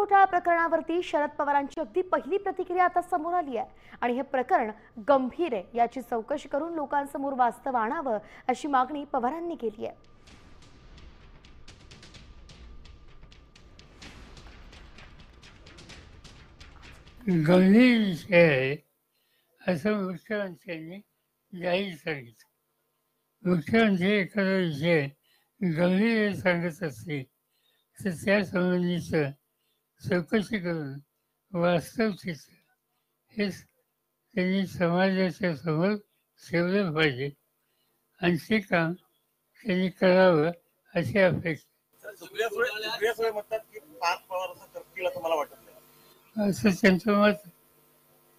घोटाळा प्रकरणावरती शरद पवारांची अगदी पहिली प्रतिक्रिया आता समोर आली आहे आणि हे प्रकरण गंभीर आहे। याची चौकशी करून लोकांसमोर वास्तव आणावं अशी मागणी पवारांनी केली आहे। गंभीर विषय आहे असं मुख्यमंत्र्यांनी जाहीर सांगितलं। मुख्यमंत्री एखादा विषय गंभीर सांगत असतील तर त्या संबंधीचं चौकशी करून वास्तव चित्र हे त्यांनी समाजाच्या समोर ठेवलं पाहिजे आणि ते काम त्यांनी करावं अशी अपेक्षा। असं त्यांचं मत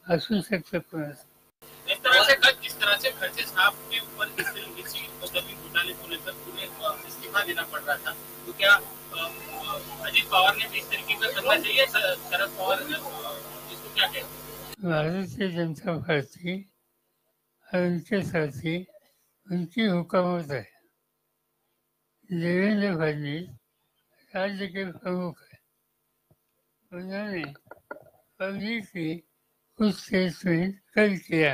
असू शकतं कोणाचं। जिस तरह से खर्चे साहब के ऊपर इस तरीके से जमीन घोटाले को लेकर उन्हें इस्तीफा देना पड़ रहा था, तो क्या अजीत पवार ने भी इस तरीके का करना चाहिए? शरद पवार इसको क्या कहते? भारतीय जनता पार्टी और उनके साथी उनकी हुकूमत है। देवेंद्र फडणवीस राज्य के प्रमुख है। उन्होंने पब्लिकली कुछ स्टेटमेंट कर किया।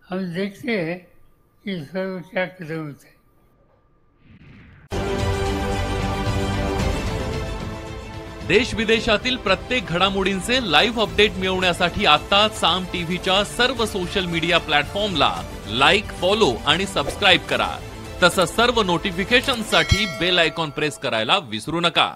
हम देखते हैं कि इस पर क्या कदम उठाए। देश विदेशातील प्रत्येक घडामोडींचे लाईव्ह अपडेट मिळवण्यासाठी आता साम टीव्हीच्या सर्व सोशल मीडिया प्लॅटफॉर्मला लाईक, फॉलो आणि सबस्क्राईब करा। तसंच सर्व नोटिफिकेशनसाठी बेल आयकॉन प्रेस करायला विसरू नका।